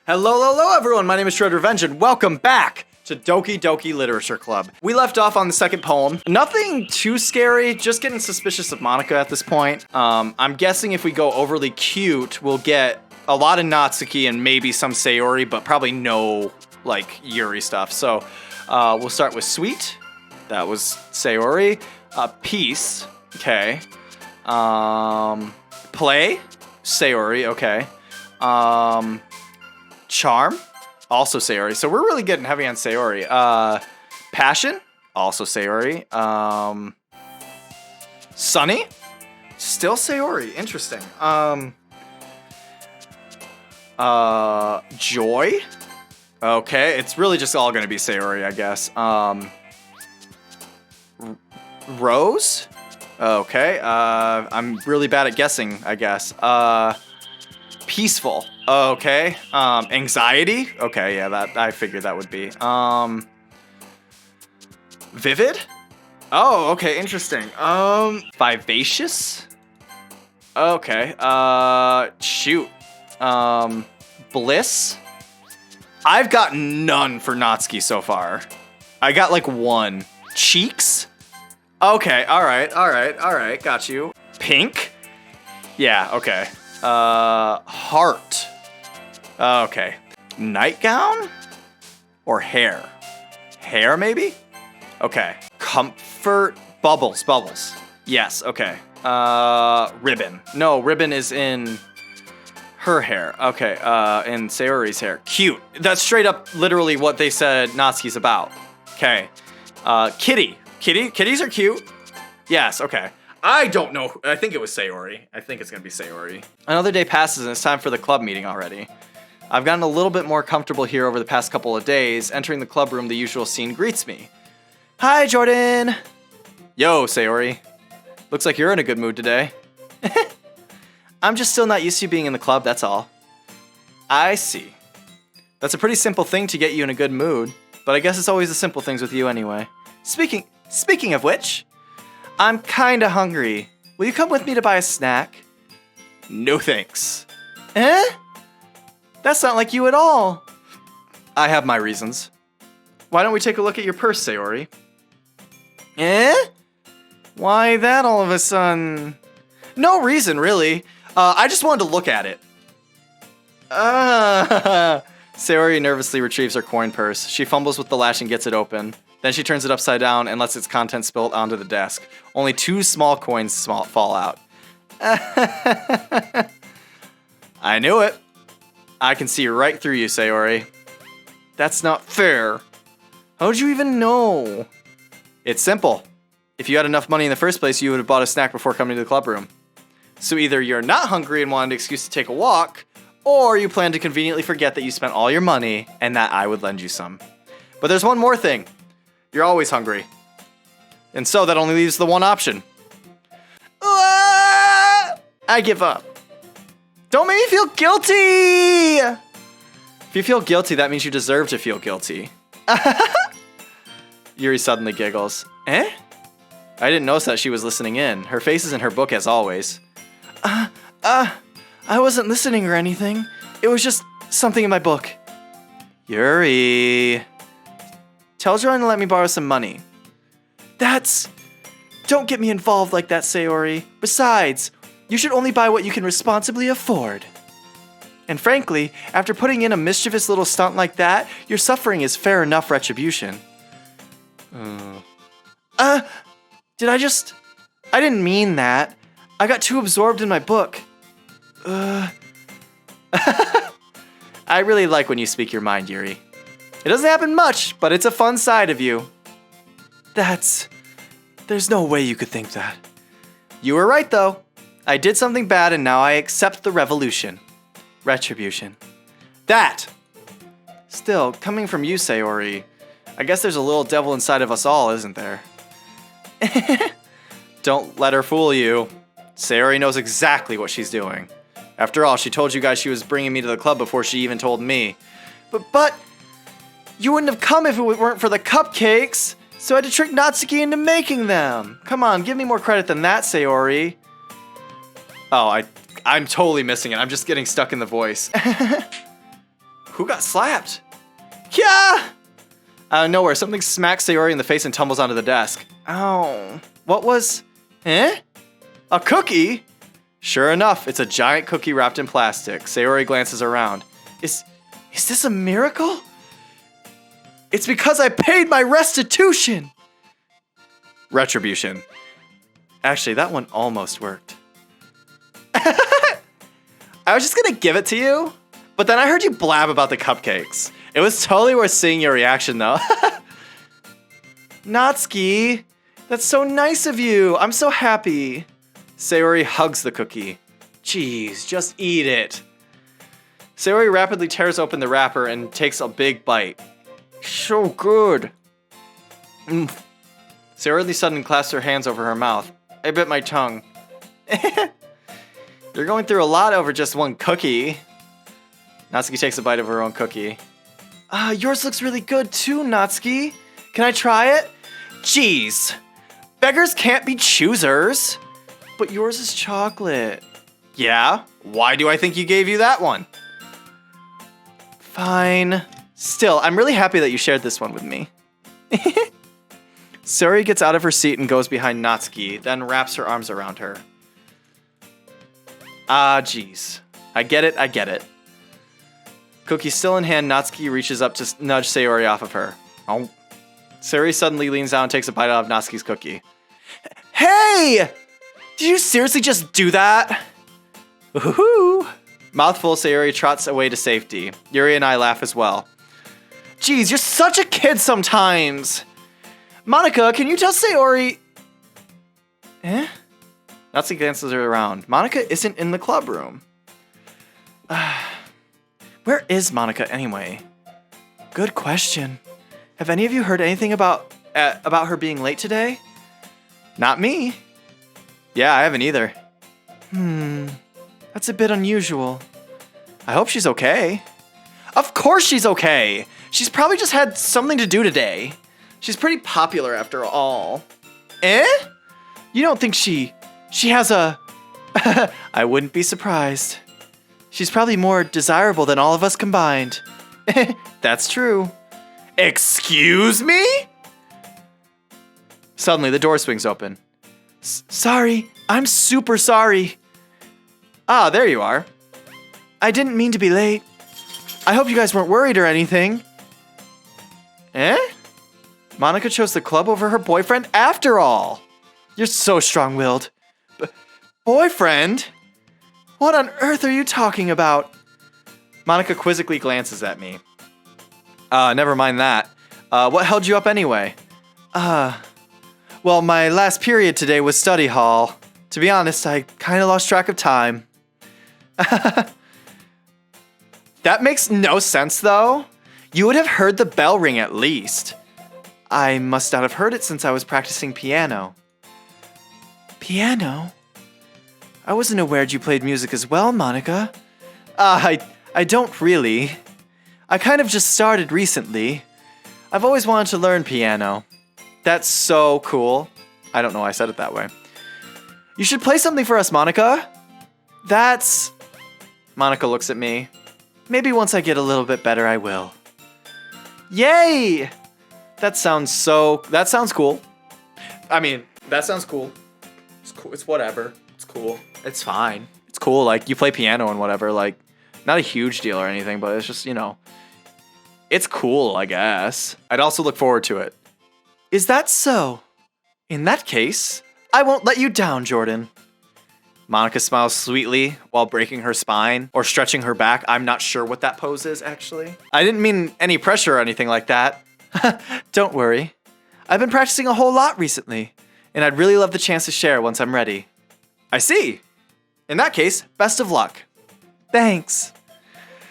Hello everyone, my name is TrueRedRevenge and welcome back to Doki Doki Literature Club. We left off on the second poem. Nothing too scary, just getting suspicious of Monica at this point. I'm guessing if we go overly cute, we'll get a lot of Natsuki and maybe some Sayori, but probably no, like, Yuri stuff. So, we'll start with sweet. That was Sayori. Peace. Okay. Play. Sayori. Okay. Charm, also Sayori. So we're really getting heavy on Sayori. Passion, also Sayori. Sunny, still Sayori. Interesting. Joy. Okay, it's really just all gonna be Sayori, I guess. Rose. Okay. I'm really bad at guessing, I guess. Peaceful. Okay. Anxiety. Okay, yeah, that I figured that would be. Vivid. Oh, okay, interesting. Vivacious. Okay. Shoot. Bliss. I've got none for Natsuki so far. I got like one. Cheeks. Okay. All right. Got you. Pink. Yeah. Okay. Heart. Okay. Nightgown? Or hair? Hair, maybe? Okay. Comfort. Bubbles. Yes, okay. Ribbon. No, ribbon is in her hair. Okay, in Sayori's hair. Cute. That's straight up literally what they said Natsuki's about. Okay. Kitty. Kitties are cute. Yes, okay. I don't know. I think it was Sayori. I think it's going to be Sayori. Another day passes and it's time for the club meeting already. I've gotten a little bit more comfortable here over the past couple of days. Entering the club room, the usual scene greets me. Hi, Jordan. Yo, Sayori. Looks like you're in a good mood today. I'm just still not used to you being in the club, that's all. I see. That's a pretty simple thing to get you in a good mood, but I guess it's always the simple things with you anyway. Speaking of which, I'm kinda hungry. Will you come with me to buy a snack? No thanks. Eh? That's not like you at all. I have my reasons. Why don't we take a look at your purse, Sayori? Eh? Why that all of a sudden? No reason, really. I just wanted to look at it. Sayori nervously retrieves her coin purse. She fumbles with the latch and gets it open. Then she turns it upside down and lets its contents spill onto the desk. Only 2 small coins fall out. I knew it. I can see right through you, Sayori. That's not fair. How'd you even know? It's simple. If you had enough money in the first place, you would have bought a snack before coming to the club room. So either you're not hungry and wanted an excuse to take a walk, or you plan to conveniently forget that you spent all your money and that I would lend you some. But there's one more thing. You're always hungry. And so that only leaves the one option. I give up. Don't make me feel guilty! If you feel guilty, that means you deserve to feel guilty. Yuri suddenly giggles. Eh? I didn't notice that she was listening in. Her face is in her book as always. I wasn't listening or anything. It was just something in my book. Yuri. Tell Jordan to let me borrow some money. Don't get me involved like that, Sayori. Besides, you should only buy what you can responsibly afford. And frankly, after putting in a mischievous little stunt like that, your suffering is fair enough retribution. I didn't mean that. I got too absorbed in my book. I really like when you speak your mind, Yuri. It doesn't happen much, but it's a fun side of you. There's no way you could think that. You were right, though. I did something bad, and now I accept the retribution. That! Still, coming from you, Sayori, I guess there's a little devil inside of us all, isn't there? Don't let her fool you. Sayori knows exactly what she's doing. After all, she told you guys she was bringing me to the club before she even told me. But, you wouldn't have come if it weren't for the cupcakes, so I had to trick Natsuki into making them. Come on, give me more credit than that, Sayori. Oh, I'm totally missing it. I'm just getting stuck in the voice. Who got slapped? Yeah! Out of nowhere, something smacks Sayori in the face and tumbles onto the desk. Ow. What was... Eh? A cookie? Sure enough, it's a giant cookie wrapped in plastic. Sayori glances around. Is this a miracle? It's because I paid my restitution! Retribution. Actually, that one almost worked. I was just gonna give it to you, but then I heard you blab about the cupcakes. It was totally worth seeing your reaction, though. Natsuki, that's so nice of you. I'm so happy. Sayori hugs the cookie. Jeez, just eat it. Sayori rapidly tears open the wrapper and takes a big bite. So good. Sayori suddenly clasps her hands over her mouth. I bit my tongue. You're going through a lot over just one cookie. Natsuki takes a bite of her own cookie. Yours looks really good too, Natsuki. Can I try it? Jeez. Beggars can't be choosers. But yours is chocolate. Yeah? Why do I think you gave you that one? Fine. Still, I'm really happy that you shared this one with me. Sayori gets out of her seat and goes behind Natsuki, then wraps her arms around her. Ah, jeez. I get it. Cookie still in hand, Natsuki reaches up to nudge Sayori off of her. Oh. Sayori suddenly leans down and takes a bite out of Natsuki's cookie. Hey! Did you seriously just do that? Woohoo! Mouthful, Sayori trots away to safety. Yuri and I laugh as well. Jeez, you're such a kid sometimes! Monica, can you tell Sayori... Eh? Natsuki glances her around. Monica isn't in the club room. Where is Monica anyway? Good question. Have any of you heard anything about her being late today? Not me. Yeah, I haven't either. That's a bit unusual. I hope she's okay. Of course she's okay. She's probably just had something to do today. She's pretty popular after all. Eh? You don't think she has a... I wouldn't be surprised. She's probably more desirable than all of us combined. That's true. Excuse me? Suddenly, the door swings open. Sorry, I'm super sorry. Ah, there you are. I didn't mean to be late. I hope you guys weren't worried or anything. Eh? Monica chose the club over her boyfriend after all. You're so strong-willed. Boyfriend? What on earth are you talking about? Monica quizzically glances at me. Never mind that. What held you up anyway? Well, my last period today was study hall. To be honest, I kind of lost track of time. That makes no sense, though. You would have heard the bell ring at least. I must not have heard it since I was practicing piano. Piano? I wasn't aware you played music as well, Monica. I don't really. I kind of just started recently. I've always wanted to learn piano. That's so cool. I don't know why I said it that way. You should play something for us, Monica. That's... Monica looks at me. Maybe once I get a little bit better, I will. Yay! That sounds cool. I mean, that sounds cool. It's cool. It's whatever. It's cool. It's fine. It's cool. Like, you play piano and whatever. Like, not a huge deal or anything, but it's just, it's cool, I guess. I'd also look forward to it. Is that so? In that case, I won't let you down, Jordan. Monica smiles sweetly while breaking her spine or stretching her back. I'm not sure what that pose is, actually. I didn't mean any pressure or anything like that. Don't worry. I've been practicing a whole lot recently, and I'd really love the chance to share once I'm ready. I see. In that case, best of luck. Thanks.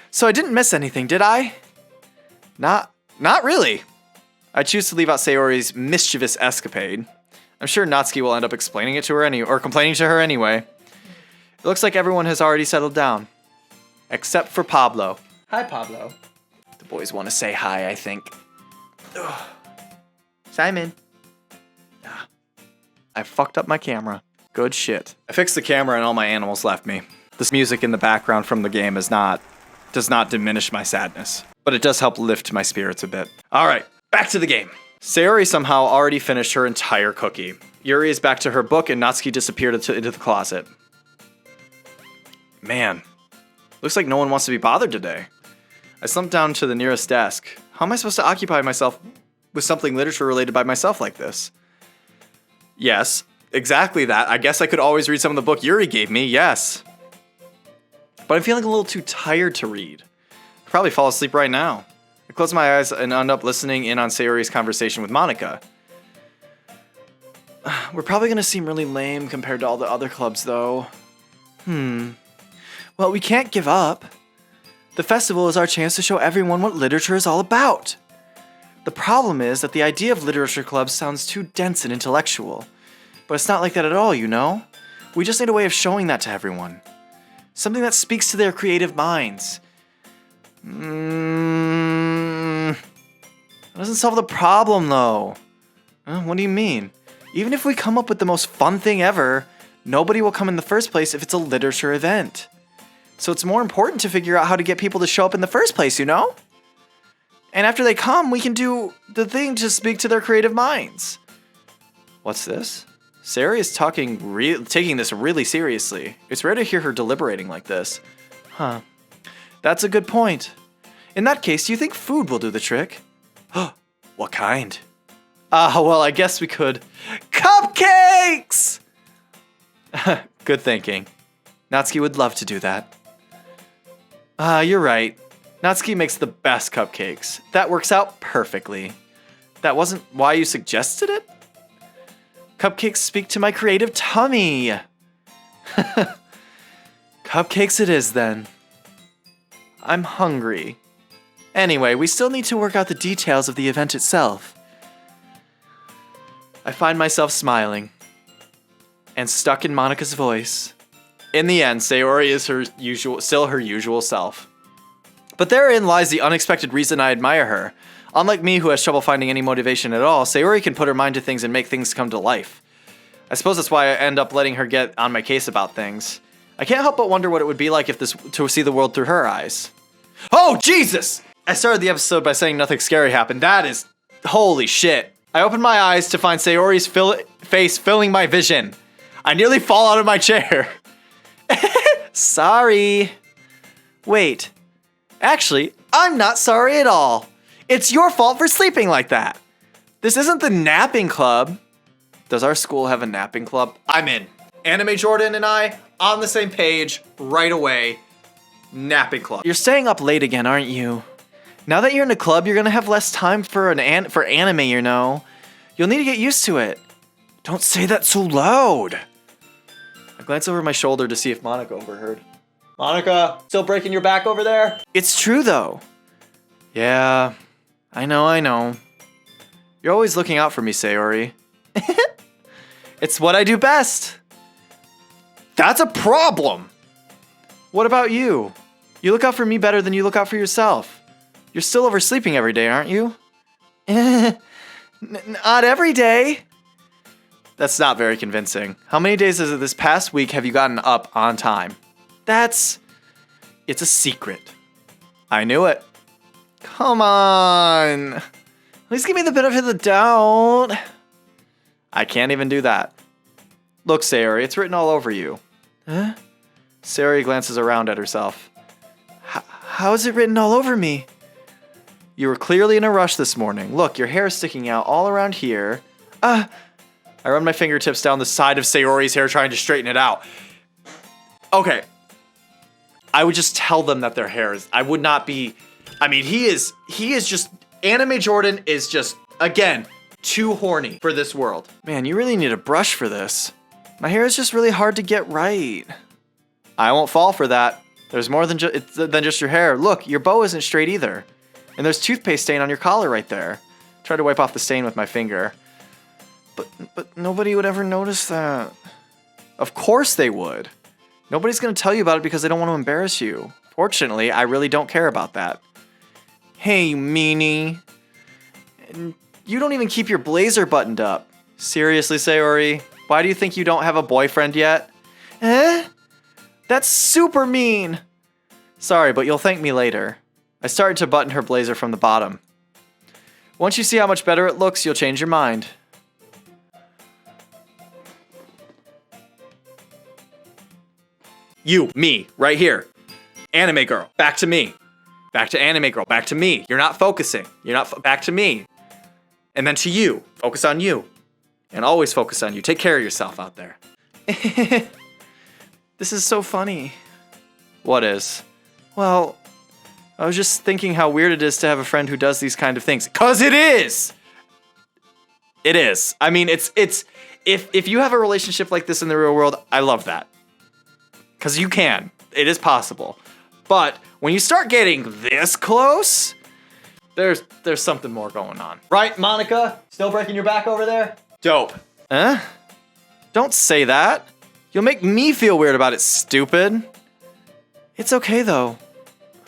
So I didn't miss anything, did I? Not really. I choose to leave out Sayori's mischievous escapade. I'm sure Natsuki will end up explaining it to her or complaining to her anyway. It looks like everyone has already settled down. Except for Pablo. Hi, Pablo. The boys want to say hi, I think. Ugh. Simon. I fucked up my camera. Good shit. I fixed the camera and all my animals left me. This music in the background from the game is not does not diminish my sadness, but it does help lift my spirits a bit. All right, back to the game. Sayori somehow already finished her entire cookie. Yuri is back to her book, and Natsuki disappeared into the closet. Man, looks like no one wants to be bothered today. I slumped down to the nearest desk. How am I supposed to occupy myself with something literature related by myself like this? Yes, exactly that. I guess I could always read some of the book Yuri gave me, yes. But I'm feeling a little too tired to read. I'll probably fall asleep right now. I close my eyes and end up listening in on Sayori's conversation with Monica. We're probably going to seem really lame compared to all the other clubs, though. Well, we can't give up. The festival is our chance to show everyone what literature is all about. The problem is that the idea of literature clubs sounds too dense and intellectual. But it's not like that at all, you know? We just need a way of showing that to everyone. Something that speaks to their creative minds. That doesn't solve the problem, though. What do you mean? Even if we come up with the most fun thing ever, nobody will come in the first place if it's a literature event. So it's more important to figure out how to get people to show up in the first place, you know? And after they come, we can do the thing to speak to their creative minds. What's this? Sayori is taking this really seriously. It's rare to hear her deliberating like this. Huh. That's a good point. In that case, do you think food will do the trick? What kind? Well, I guess we could. Cupcakes! Good thinking. Natsuki would love to do that. You're right. Natsuki makes the best cupcakes. That works out perfectly. That wasn't why you suggested it? Cupcakes speak to my creative tummy. Cupcakes it is then. I'm hungry. Anyway, we still need to work out the details of the event itself. I find myself smiling and stuck in Monica's voice. In the end, Sayori is still her usual self. But therein lies the unexpected reason I admire her. Unlike me, who has trouble finding any motivation at all, Sayori can put her mind to things and make things come to life. I suppose that's why I end up letting her get on my case about things. I can't help but wonder what it would be like to see the world through her eyes. Oh, Jesus! I started the episode by saying nothing scary happened. That is... holy shit. I opened my eyes to find Sayori's face filling my vision. I nearly fall out of my chair. Sorry. Wait. Actually, I'm not sorry at all. It's your fault for sleeping like that. This isn't the napping club. Does our school have a napping club? I'm in. Anime Jordan and I, on the same page, right away. Napping club. You're staying up late again, aren't you? Now that you're in a club, you're gonna have less time for anime, you know. You'll need to get used to it. Don't say that so loud. I glance over my shoulder to see if Monica overheard. Monica, still breaking your back over there? It's true, though. Yeah, I know. You're always looking out for me, Sayori. It's what I do best. That's a problem. What about you? You look out for me better than you look out for yourself. You're still oversleeping every day, aren't you? Not every day. That's not very convincing. How many days of this past week have you gotten up on time? It's a secret. I knew it. Come on. At least give me the benefit of the doubt. I can't even do that. Look, Sayori, it's written all over you. Huh? Sayori glances around at herself. How is it written all over me? You were clearly in a rush this morning. Look, your hair is sticking out all around here. I run my fingertips down the side of Sayori's hair trying to straighten it out. Okay. I would just tell them that their hair is... I would not be... I mean, he is just... Anime Jordan is just, again, too horny for this world. Man, you really need a brush for this. My hair is just really hard to get right. I won't fall for that. There's more than just your hair. Look, your bow isn't straight either. And there's toothpaste stain on your collar right there. Try to wipe off the stain with my finger. But nobody would ever notice that. Of course they would. Nobody's gonna tell you about it because they don't want to embarrass you. Fortunately, I really don't care about that. Hey, meanie. You don't even keep your blazer buttoned up. Seriously, Sayori? Why do you think you don't have a boyfriend yet? Eh? That's super mean. Sorry, but you'll thank me later. I started to button her blazer from the bottom. Once you see how much better it looks, you'll change your mind. You, me, right here. Anime girl, back to me. Back to anime girl, back to me. You're not focusing. You're not, back to me. And then to you, focus on you. And always focus on you. Take care of yourself out there. This is so funny. What is? Well, I was just thinking how weird it is to have a friend who does these kind of things. 'Cause it is! It is. I mean, it's if you have a relationship like this in the real world, I love that. 'Cause you can. It is possible. But when you start getting this close, there's something more going on. Right, Monica? Still breaking your back over there? Dope. Huh? Don't say that. You'll make me feel weird about it, stupid. It's okay, though.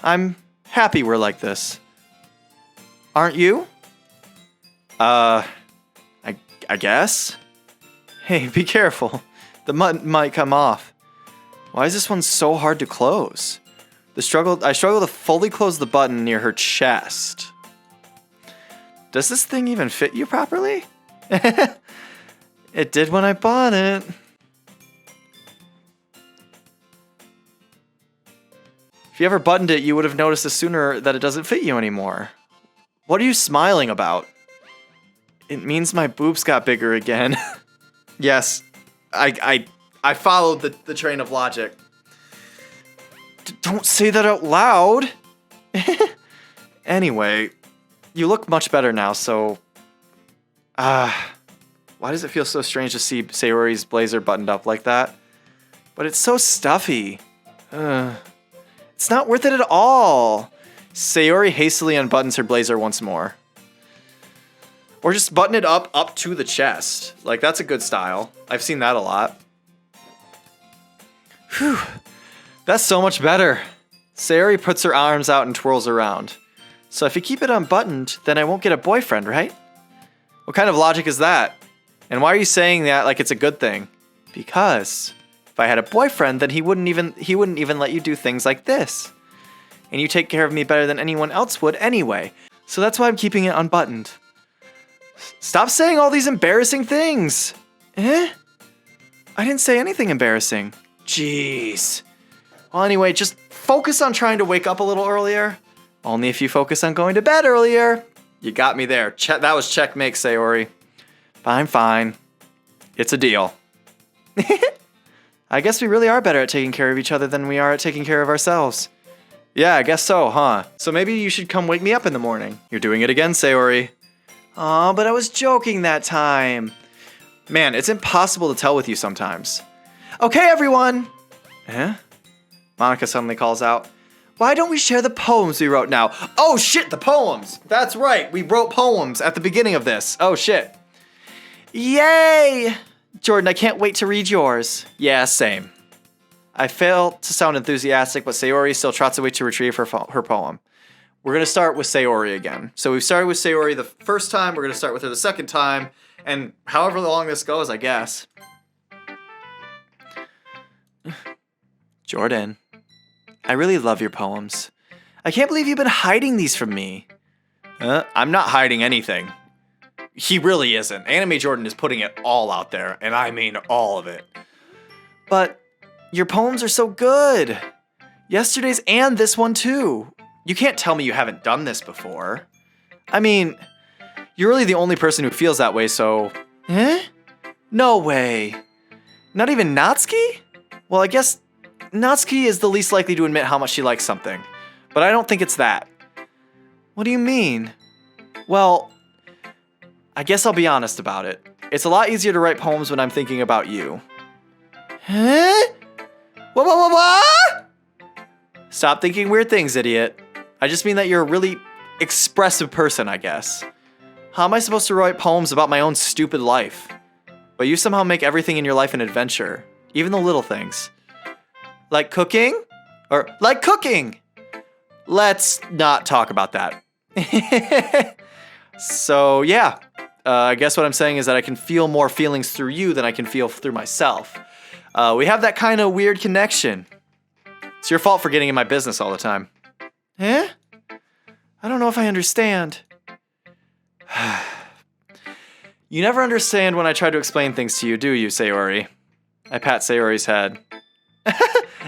I'm happy we're like this. Aren't you? I guess? Hey, be careful. The mud might come off. Why is this one so hard to close? I struggle to fully close the button near her chest. Does this thing even fit you properly? It did when I bought it. If you ever buttoned it, you would have noticed sooner that it doesn't fit you anymore. What are you smiling about? It means my boobs got bigger again. Yes, I followed the train of logic. Don't say that out loud. Anyway, you look much better now, so... why does it feel so strange to see Sayori's blazer buttoned up like that? But it's so stuffy. It's not worth it at all. Sayori hastily unbuttons her blazer once more. Or just button it up to the chest. Like, that's a good style. I've seen that a lot. Whew. That's so much better. Sayori puts her arms out and twirls around. So if you keep it unbuttoned, then I won't get a boyfriend, right? What kind of logic is that? And why are you saying that like it's a good thing? Because if I had a boyfriend, then he wouldn't even let you do things like this. And you take care of me better than anyone else would anyway. So that's why I'm keeping it unbuttoned. Stop saying all these embarrassing things. I didn't say anything embarrassing. Jeez. Well, anyway, just focus on trying to wake up a little earlier. Only if you focus on going to bed earlier. You got me there. That was checkmate, Sayori. Fine. It's a deal. I guess we really are better at taking care of each other than we are at taking care of ourselves. Yeah, I guess so, huh? So maybe you should come wake me up in the morning. You're doing it again, Sayori. Aw, but I was joking that time. Man, it's impossible to tell with you sometimes. Okay, everyone! Monica suddenly calls out. Why don't we share the poems we wrote now? Oh shit, the poems! That's right, we wrote poems at the beginning of this. Oh shit. Yay! Jordan, I can't wait to read yours. Yeah, same. I fail to sound enthusiastic, but Sayori still trots away to retrieve her poem. We're going to start with Sayori again. So we've started with Sayori the first time, we're going to start with her the second time, and however long this goes, I guess. Jordan, I really love your poems. I can't believe you've been hiding these from me. I'm not hiding anything. He really isn't. Anime Jordan is putting it all out there, and I mean all of it. But your poems are so good. Yesterday's and this one too. You can't tell me you haven't done this before. I mean, you're really the only person who feels that way, so... No way. Not even Natsuki? Well, I guess Natsuki is the least likely to admit how much she likes something. But I don't think it's that. What do you mean? Well, I guess I'll be honest about it. It's a lot easier to write poems when I'm thinking about you. What? Stop thinking weird things, idiot. I just mean that you're a really expressive person, I guess. How am I supposed to write poems about my own stupid life? But you somehow make everything in your life an adventure. Even the little things. Like cooking? Or like cooking! Let's not talk about that. So, yeah. I guess what I'm saying is that I can feel more feelings through you than I can feel through myself. We have that kind of weird connection. It's your fault for getting in my business all the time. Eh? I don't know if I understand. You never understand when I try to explain things to you, do you, Sayori? I pat Sayori's head.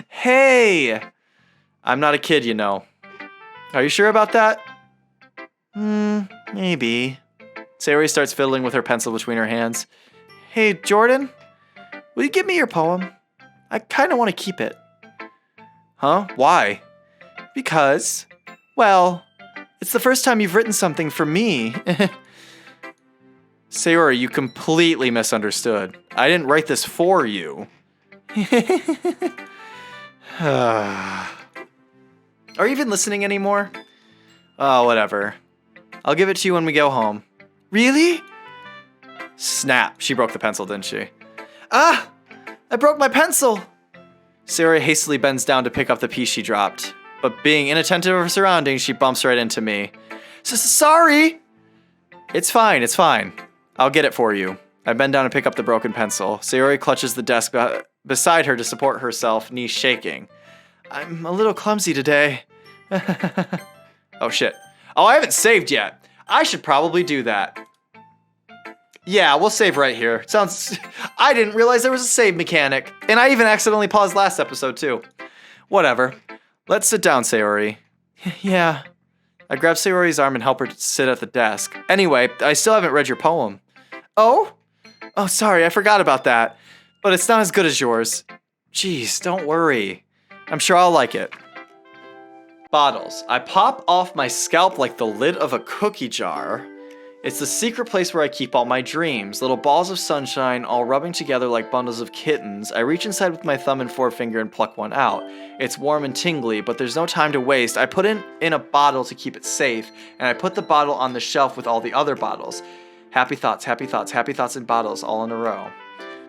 Hey! I'm not a kid, you know. Are you sure about that? Maybe. Sayori starts fiddling with her pencil between her hands. Hey, Jordan? Will you give me your poem? I kind of want to keep it. Huh? Why? Because, well, it's the first time you've written something for me. Sayori, you completely misunderstood. I didn't write this for you. Are you even listening anymore? Oh, whatever. I'll give it to you when we go home. Really? Snap. She broke the pencil, didn't she? Ah! I broke my pencil! Sayori hastily bends down to pick up the piece she dropped. But being inattentive of her surroundings, she bumps right into me. Sorry! It's fine, it's fine. I'll get it for you. I bend down to pick up the broken pencil. Sayori clutches the desk beside her to support herself, knees shaking. I'm a little clumsy today. Oh shit. Oh, I haven't saved yet. I should probably do that. Yeah, we'll save right here. I didn't realize there was a save mechanic. And I even accidentally paused last episode too. Whatever. Let's sit down, Sayori. Yeah. I grab Sayori's arm and help her sit at the desk. Anyway, I still haven't read your poem. Oh? Oh, sorry, I forgot about that. But it's not as good as yours. Jeez, don't worry. I'm sure I'll like it. Bottles. I pop off my scalp like the lid of a cookie jar. It's the secret place where I keep all my dreams. Little balls of sunshine all rubbing together like bundles of kittens. I reach inside with my thumb and forefinger and pluck one out. It's warm and tingly, but there's no time to waste. I put it in a bottle to keep it safe, and I put the bottle on the shelf with all the other bottles. Happy thoughts, happy thoughts, happy thoughts in bottles all in a row.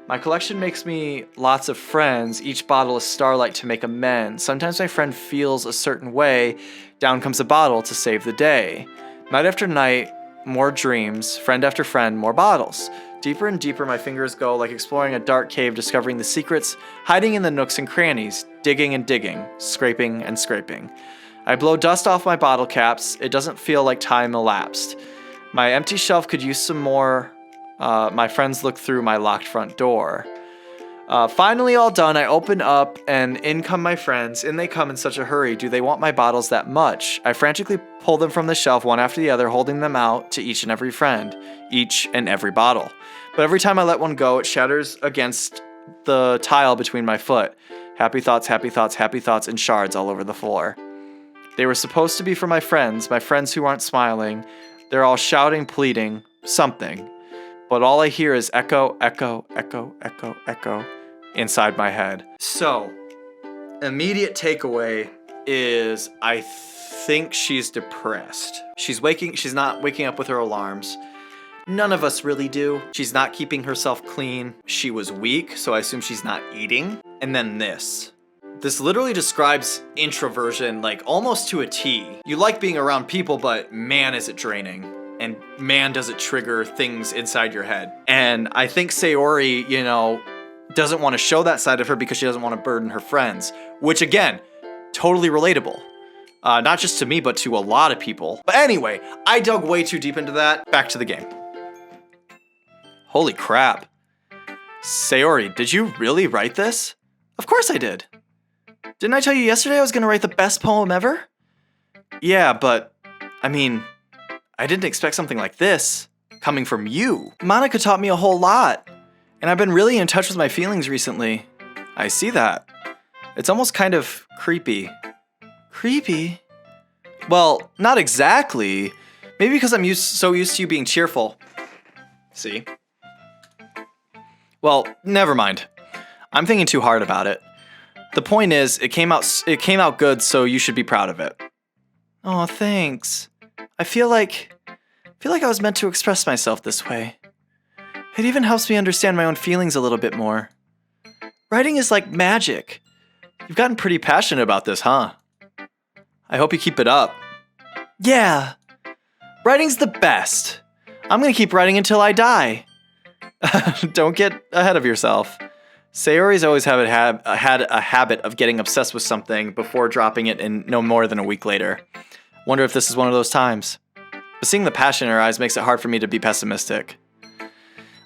My collection makes me lots of friends. Each bottle is starlight to make amends. Sometimes my friend feels a certain way. Down comes a bottle to save the day. Night after night, more dreams. Friend after friend, more bottles. Deeper and deeper my fingers go, like exploring a dark cave, discovering the secrets, hiding in the nooks and crannies, digging and digging, scraping and scraping. I blow dust off my bottle caps. It doesn't feel like time elapsed. My empty shelf could use some more. My friends look through my locked front door. Finally all done, I open up and in come my friends. In they come in such a hurry. Do they want my bottles that much? I frantically pull them from the shelf one after the other, holding them out to each and every friend, each and every bottle. But every time I let one go, it shatters against the tile between my foot. Happy thoughts, happy thoughts, happy thoughts in shards all over the floor. They were supposed to be for my friends who aren't smiling. They're all shouting, pleading, something. But all I hear is echo, echo, echo, echo, echo inside my head. So, immediate takeaway is I think she's depressed. She's not waking up with her alarms. None of us really do. She's not keeping herself clean. She was weak, so I assume she's not eating. And then this. This literally describes introversion like almost to a T. You like being around people, but man, is it draining. And man, does it trigger things inside your head. And I think Sayori, doesn't want to show that side of her because she doesn't want to burden her friends. Which again, totally relatable. Not just to me, but to a lot of people. But anyway, I dug way too deep into that. Back to the game. Holy crap. Sayori, did you really write this? Of course I did. Didn't I tell you yesterday I was going to write the best poem ever? Yeah, but, I didn't expect something like this, coming from you. Monica taught me a whole lot, and I've been really in touch with my feelings recently. I see that. It's almost kind of creepy. Creepy? Well, not exactly. Maybe because I'm so used to you being cheerful. See? Well, never mind. I'm thinking too hard about it. The point is, it came out good, so you should be proud of it. Oh, thanks. I feel like I was meant to express myself this way. It even helps me understand my own feelings a little bit more. Writing is like magic. You've gotten pretty passionate about this, huh? I hope you keep it up. Yeah. Writing's the best. I'm gonna keep writing until I die. Don't get ahead of yourself. Sayori's always had a habit of getting obsessed with something before dropping it in no more than a week later. Wonder if this is one of those times. But seeing the passion in her eyes makes it hard for me to be pessimistic.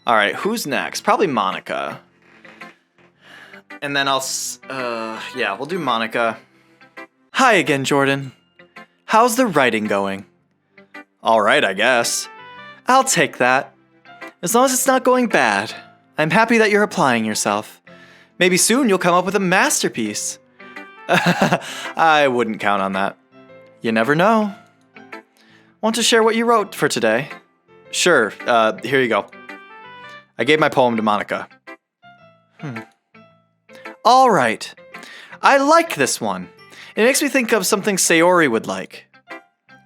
Alright, who's next? Probably Monica. And then we'll do Monica. Hi again, Jordan. How's the writing going? Alright, I guess. I'll take that. As long as it's not going bad. I'm happy that you're applying yourself. Maybe soon you'll come up with a masterpiece. I wouldn't count on that. You never know. Want to share what you wrote for today? Sure, here you go. I gave my poem to Monica. All right. I like this one. It makes me think of something Sayori would like.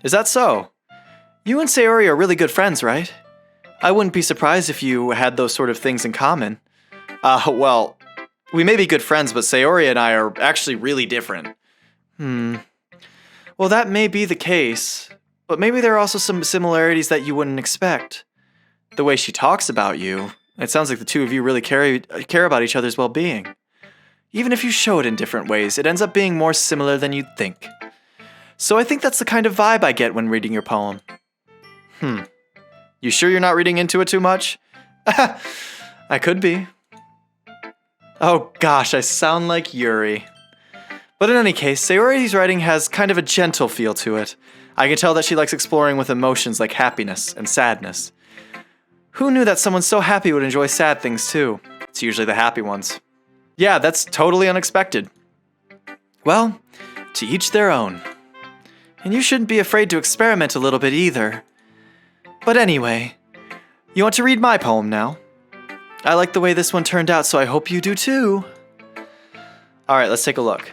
Is that so? You and Sayori are really good friends, right? I wouldn't be surprised if you had those sort of things in common. Well, we may be good friends, but Sayori and I are actually really different. Well, that may be the case, but maybe there are also some similarities that you wouldn't expect. The way she talks about you, it sounds like the two of you really care about each other's well-being. Even if you show it in different ways, it ends up being more similar than you'd think. So I think that's the kind of vibe I get when reading your poem. You sure you're not reading into it too much? I could be. Oh gosh, I sound like Yuri. But in any case, Sayori's writing has kind of a gentle feel to it. I can tell that she likes exploring with emotions like happiness and sadness. Who knew that someone so happy would enjoy sad things too? It's usually the happy ones. Yeah, that's totally unexpected. Well, to each their own. And you shouldn't be afraid to experiment a little bit either. But anyway, you want to read my poem now? I like the way this one turned out, so I hope you do too. Alright, let's take a look.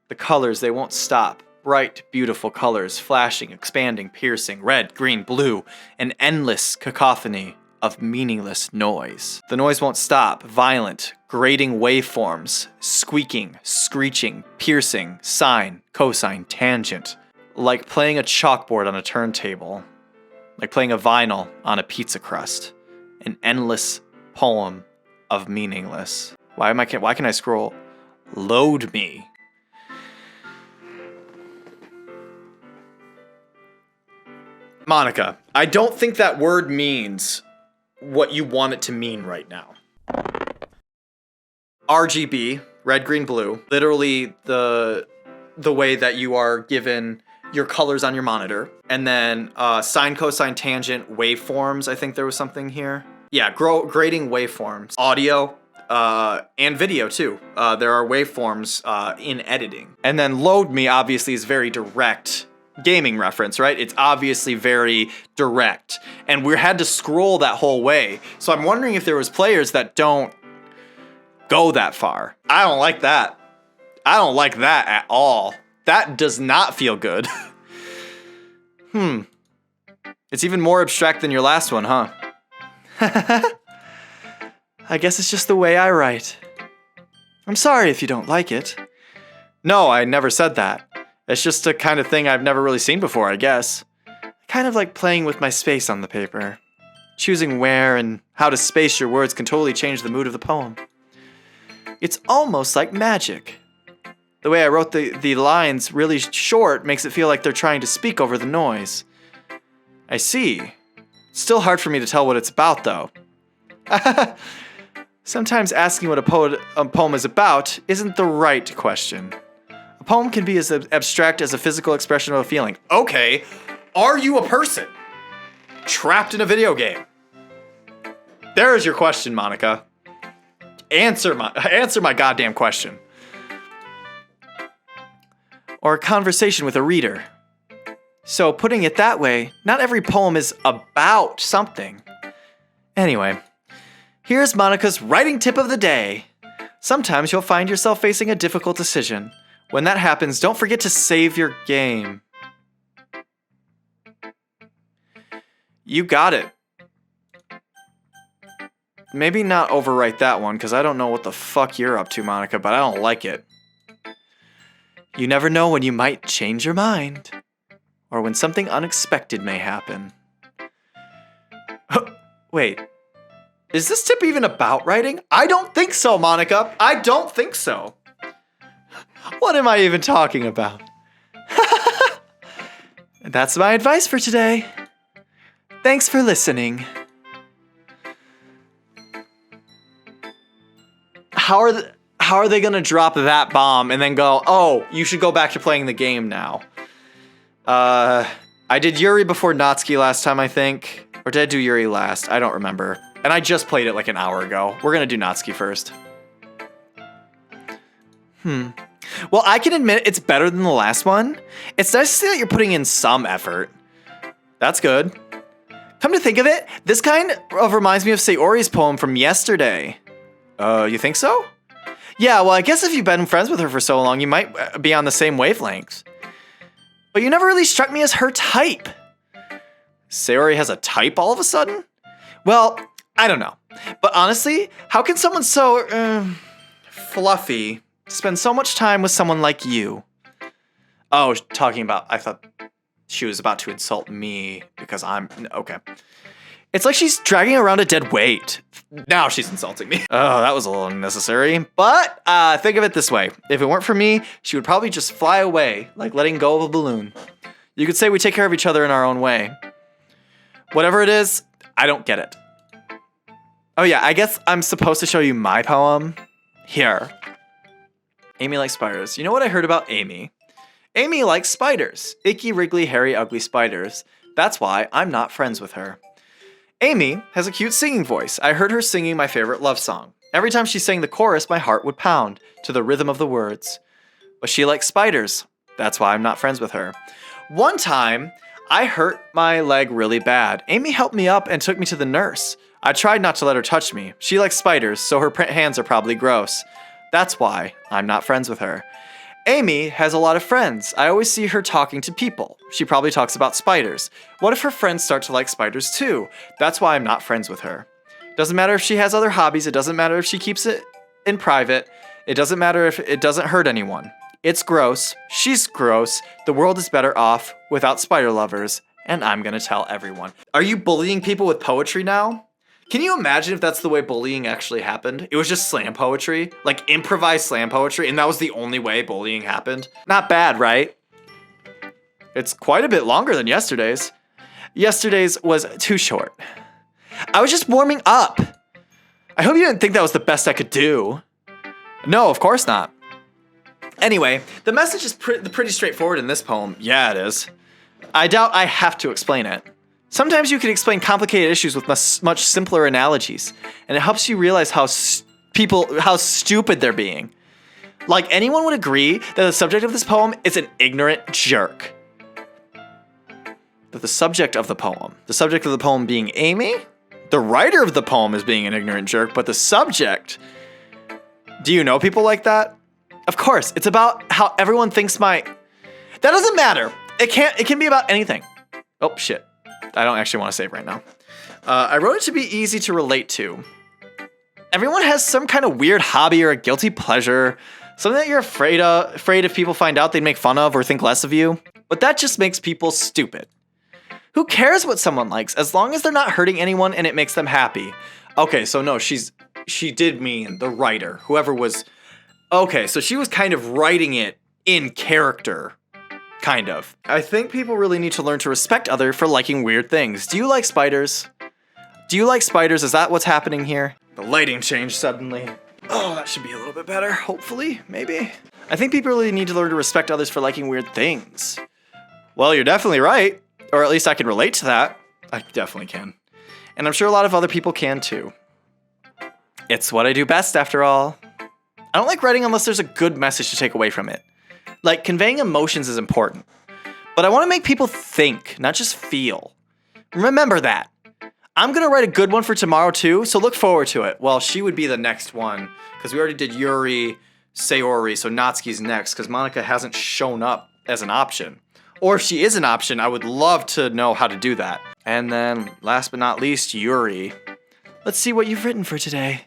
The colors, they won't stop. Bright, beautiful colors, flashing, expanding, piercing, red, green, blue, an endless cacophony of meaningless noise. The noise won't stop. Violent, grating waveforms, squeaking, screeching, piercing, sine, cosine, tangent. Like playing a chalkboard on a turntable. Like playing a vinyl on a pizza crust. An endless poem of meaningless. Why can I scroll? Load me. Monica, I don't think that word means what you want it to mean right now. RGB, red, green, blue, literally the way that you are given your colors on your monitor. And then sine, cosine, tangent, waveforms, I think there was something here. Yeah, grading waveforms. Audio and video too. There are waveforms in editing. And then load me obviously is very direct gaming reference, right? It's obviously very direct. And we had to scroll that whole way. So I'm wondering if there was players that don't go that far. I don't like that. I don't like that at all. That does not feel good. It's even more abstract than your last one, huh? I guess it's just the way I write. I'm sorry if you don't like it. No, I never said that. It's just a kind of thing I've never really seen before, I guess. I kind of like playing with my space on the paper. Choosing where and how to space your words can totally change the mood of the poem. It's almost like magic. The way I wrote the lines really short makes it feel like they're trying to speak over the noise. I see. It's still hard for me to tell what it's about, though. Sometimes asking what a poem is about isn't the right question. A poem can be as abstract as a physical expression of a feeling. Okay, are you a person trapped in a video game? There is your question, Monica. Answer my goddamn question. Or a conversation with a reader. So putting it that way, not every poem is about something. Anyway, here's Monica's writing tip of the day. Sometimes you'll find yourself facing a difficult decision. When that happens, don't forget to save your game. You got it. Maybe not overwrite that one, because I don't know what the fuck you're up to, Monica, but I don't like it. You never know when you might change your mind, or when something unexpected may happen. Wait, Is this tip even about writing? I don't think so, Monica. I don't think so. What am I even talking about? That's my advice for today. Thanks for listening. How are they gonna drop that bomb and then go, oh, you should go back to playing the game now? I did Yuri before Natsuki last time, I think. Or did I do Yuri last? I don't remember. And I just played it like an hour ago. We're gonna do Natsuki first. Well, I can admit it's better than the last one. It's nice to see that you're putting in some effort. That's good. Come to think of it, this kind of reminds me of Sayori's poem from yesterday. You think so? Yeah, well, I guess if you've been friends with her for so long, you might be on the same wavelengths. But you never really struck me as her type. Sayori has a type all of a sudden? Well, I don't know. But honestly, how can someone so, fluffy spend so much time with someone like you? Oh, talking about, I thought she was about to insult me because I'm, okay. It's like she's dragging around a dead weight. Now she's insulting me. Oh, that was a little unnecessary. But think of it this way. If it weren't for me, she would probably just fly away, like letting go of a balloon. You could say we take care of each other in our own way. Whatever it is, I don't get it. Oh yeah, I guess I'm supposed to show you my poem. Here. Amy likes spiders. You know what I heard about Amy? Amy likes spiders. Icky, wriggly, hairy, ugly spiders. That's why I'm not friends with her. Amy has a cute singing voice. I heard her singing my favorite love song. Every time she sang the chorus, my heart would pound to the rhythm of the words. But she likes spiders. That's why I'm not friends with her. One time, I hurt my leg really bad. Amy helped me up and took me to the nurse. I tried not to let her touch me. She likes spiders, so her hands are probably gross. That's why I'm not friends with her. Amy has a lot of friends. I always see her talking to people. She probably talks about spiders. What if her friends start to like spiders too? That's why I'm not friends with her. Doesn't matter if she has other hobbies. It doesn't matter if she keeps it in private. It doesn't matter if it doesn't hurt anyone. It's gross. She's gross. The world is better off without spider lovers. And I'm gonna tell everyone. Are you bullying people with poetry now? Can you imagine if that's the way bullying actually happened? It was just slam poetry, like improvised slam poetry, and that was the only way bullying happened? Not bad, right? It's quite a bit longer than yesterday's. Yesterday's was too short. I was just warming up. I hope you didn't think that was the best I could do. No, of course not. Anyway, the message is pretty straightforward in this poem. Yeah, it is. I doubt I have to explain it. Sometimes you can explain complicated issues with much simpler analogies, and it helps you realize how stupid they're being. Like, anyone would agree that the subject of this poem is an ignorant jerk. That the subject of the poem being Amy, the writer of the poem is being an ignorant jerk, but the subject, do you know people like that? Of course, it's about how everyone thinks that doesn't matter. It can be about anything. Oh, shit. I don't actually want to save right now. I wrote it to be easy to relate to. Everyone has some kind of weird hobby or a guilty pleasure, something that you're afraid if people find out they'd make fun of or think less of you. But that just makes people stupid. Who cares what someone likes as long as they're not hurting anyone and it makes them happy? Okay, so no, she did mean the writer, whoever was. Okay, so she was kind of writing it in character. Kind of. I think people really need to learn to respect others for liking weird things. Do you like spiders? Do you like spiders? Is that what's happening here? The lighting changed suddenly. Oh, that should be a little bit better. Hopefully, maybe. I think people really need to learn to respect others for liking weird things. Well, you're definitely right. Or at least I can relate to that. I definitely can. And I'm sure a lot of other people can too. It's what I do best, after all. I don't like writing unless there's a good message to take away from it. Like, conveying emotions is important, but I want to make people think, not just feel. Remember that. I'm going to write a good one for tomorrow too, so look forward to it. Well, she would be the next one, because we already did Yuri, Sayori, so Natsuki's next, because Monica hasn't shown up as an option. Or if she is an option, I would love to know how to do that. And then, last but not least, Yuri. Let's see what you've written for today.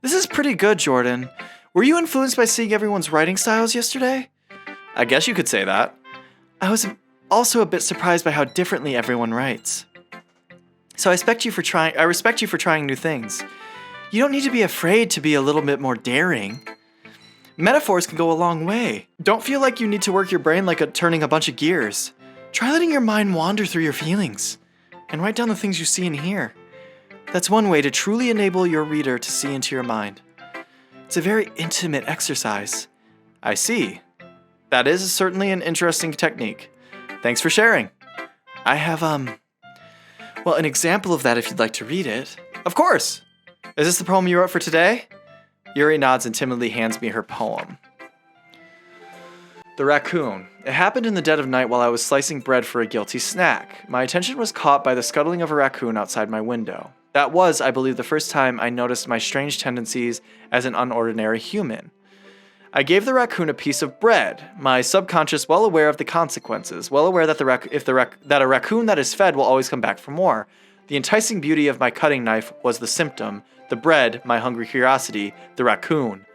This is pretty good, Jordan. Were you influenced by seeing everyone's writing styles yesterday? I guess you could say that. I was also a bit surprised by how differently everyone writes. So I respect you for trying new things. You don't need to be afraid to be a little bit more daring. Metaphors can go a long way. Don't feel like you need to work your brain like turning a bunch of gears. Try letting your mind wander through your feelings and write down the things you see and hear. That's one way to truly enable your reader to see into your mind. It's a very intimate exercise. I see. That is certainly an interesting technique. Thanks for sharing. I have, well, an example of that if you'd like to read it. Of course! Is this the poem you wrote for today? Yuri nods and timidly hands me her poem. The Raccoon. It happened in the dead of night while I was slicing bread for a guilty snack. My attention was caught by the scuttling of a raccoon outside my window. That was, I believe, the first time I noticed my strange tendencies as an unordinary human. I gave the raccoon a piece of bread, my subconscious well aware of the consequences, well aware that that a raccoon that is fed will always come back for more. The enticing beauty of my cutting knife was the symptom, the bread, my hungry curiosity, the raccoon,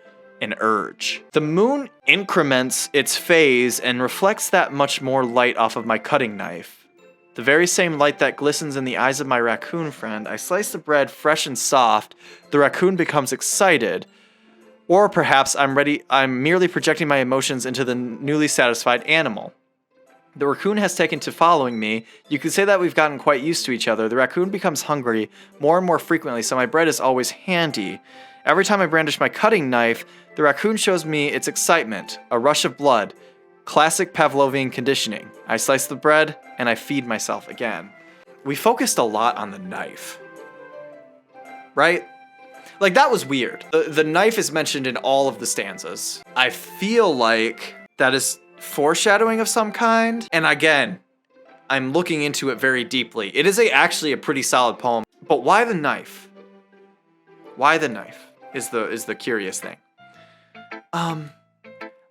an urge. The moon increments its phase and reflects that much more light off of my cutting knife. The very same light that glistens in the eyes of my raccoon friend. I slice the bread fresh and soft. The raccoon becomes excited. Or perhaps I'm merely projecting my emotions into the newly satisfied animal. The raccoon has taken to following me. You could say that we've gotten quite used to each other. The raccoon becomes hungry more and more frequently, so my bread is always handy. Every time I brandish my cutting knife, the raccoon shows me its excitement, a rush of blood. Classic Pavlovian conditioning. I slice the bread, and I feed myself again. We focused a lot on the knife. Right? Like, that was weird. The knife is mentioned in all of the stanzas. I feel like that is foreshadowing of some kind. And again, I'm looking into it very deeply. It is actually a pretty solid poem. But why the knife? Why the knife is the curious thing. I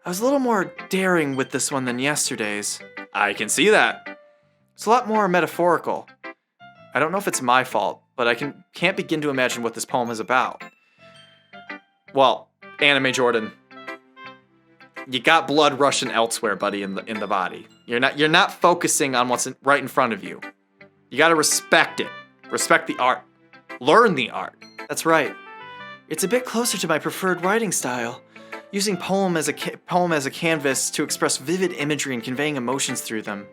was a little more daring with this one than yesterday's. I can see that. It's a lot more metaphorical. I don't know if it's my fault, but I can't begin to imagine what this poem is about. Well, Anime Jordan, you got blood rushing elsewhere, buddy, in the body. You're not focusing on what's right in front of you. You got to respect it. Respect the art. Learn the art. That's right. It's a bit closer to my preferred writing style, using poem as a canvas to express vivid imagery and conveying emotions through them.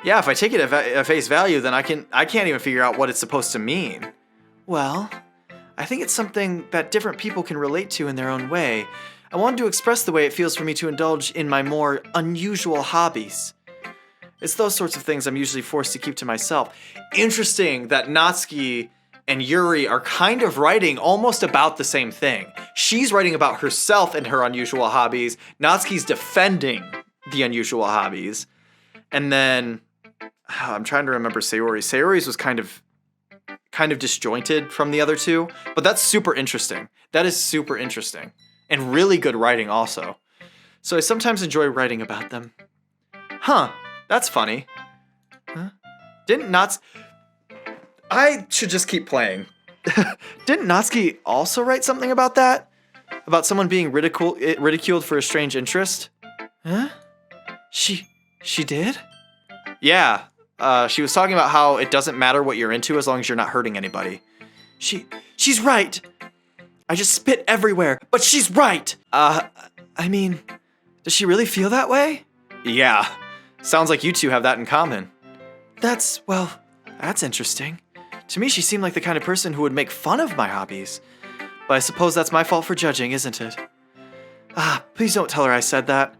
Yeah, if I take it at face value, then I can't even figure out what it's supposed to mean. Well, I think it's something that different people can relate to in their own way. I wanted to express the way it feels for me to indulge in my more unusual hobbies. It's those sorts of things I'm usually forced to keep to myself. Interesting that Natsuki and Yuri are kind of writing almost about the same thing. She's writing about herself and her unusual hobbies. Natsuki's defending the unusual hobbies. And then I'm trying to remember Sayori. Sayori's was kind of disjointed from the other two, but that's super interesting. That is super interesting. And really good writing also. So I sometimes enjoy writing about them. Huh, that's funny. Huh? I should just keep playing. Didn't Natsuki also write something about that? About someone being ridiculed for a strange interest? Huh? She did? Yeah, she was talking about how it doesn't matter what you're into as long as you're not hurting anybody. She's right! I just spit everywhere, but she's right! I mean, does she really feel that way? Yeah, sounds like you two have that in common. That's interesting. To me, she seemed like the kind of person who would make fun of my hobbies. But I suppose that's my fault for judging, isn't it? Please don't tell her I said that.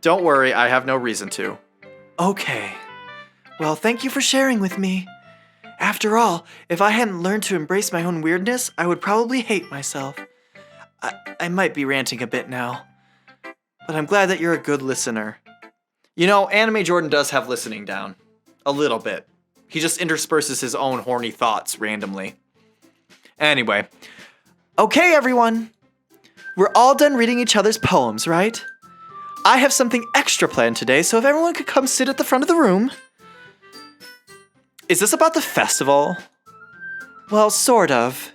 Don't worry, I have no reason to. Okay. Well, thank you for sharing with me. After all, if I hadn't learned to embrace my own weirdness, I would probably hate myself. I might be ranting a bit now. But I'm glad that you're a good listener. You know, Anime Jordan does have listening down. A little bit. He just intersperses his own horny thoughts randomly. Anyway. Okay, everyone. We're all done reading each other's poems, right? I have something extra planned today, so if everyone could come sit at the front of the room. Is this about the festival? Well, sort of.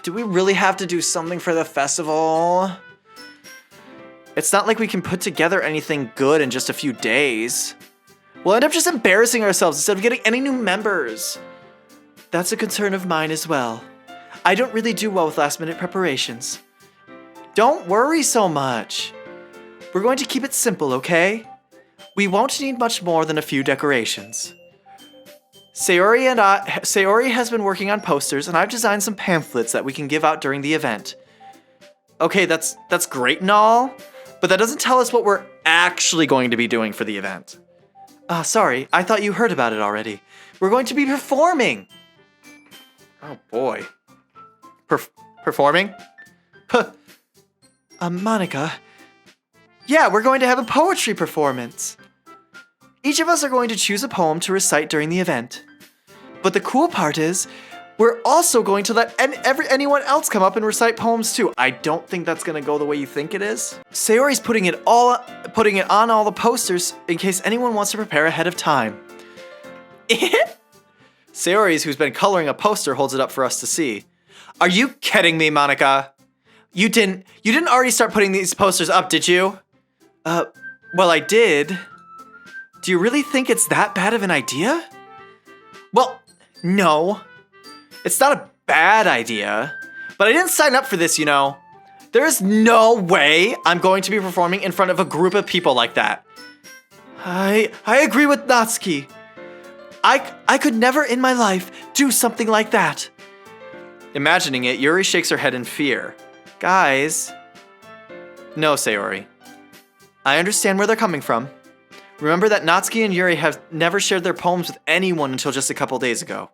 Do we really have to do something for the festival? It's not like we can put together anything good in just a few days. We'll end up just embarrassing ourselves instead of getting any new members. That's a concern of mine as well. I don't really do well with last-minute preparations. Don't worry so much. We're going to keep it simple, okay? We won't need much more than a few decorations. Sayori has been working on posters, and I've designed some pamphlets that we can give out during the event. Okay, that's great and all, but that doesn't tell us what we're actually going to be doing for the event. Sorry, I thought you heard about it already. We're going to be performing. Oh boy. Performing? Monica. Yeah, we're going to have a poetry performance. Each of us are going to choose a poem to recite during the event. But the cool part is, we're also going to let anyone else come up and recite poems too. I don't think that's gonna go the way you think it is. Sayori's putting it on all the posters in case anyone wants to prepare ahead of time. Sayori's, who's been coloring a poster, holds it up for us to see. Are you kidding me, Monica? You didn't already start putting these posters up, did you? Well, I did. Do you really think it's that bad of an idea? Well, no. It's not a bad idea, but I didn't sign up for this, you know. There's no way I'm going to be performing in front of a group of people like that. I agree with Natsuki. I could never in my life do something like that. Imagining it, Yuri shakes her head in fear. Guys. No, Sayori. I understand where they're coming from. Remember that Natsuki and Yuri have never shared their poems with anyone until just a couple days ago.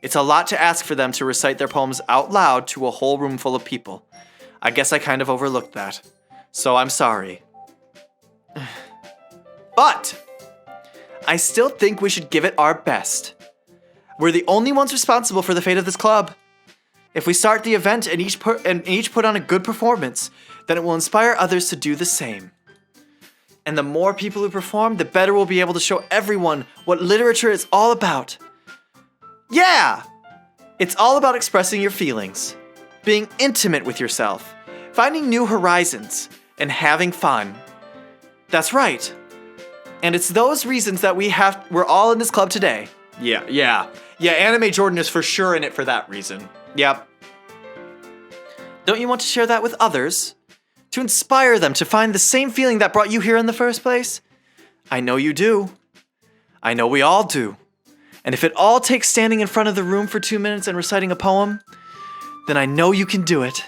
It's a lot to ask for them to recite their poems out loud to a whole room full of people. I guess I kind of overlooked that. So I'm sorry. But I still think we should give it our best. We're the only ones responsible for the fate of this club. If we start the event and each put on a good performance, then it will inspire others to do the same. And the more people who perform, the better we'll be able to show everyone what literature is all about. Yeah! It's all about expressing your feelings, being intimate with yourself, finding new horizons, and having fun. That's right. And it's those reasons that we're all in this club today. Yeah, Anime Jordan is for sure in it for that reason. Yep. Don't you want to share that with others? To inspire them to find the same feeling that brought you here in the first place? I know you do. I know we all do. And if it all takes standing in front of the room for 2 minutes and reciting a poem, then I know you can do it.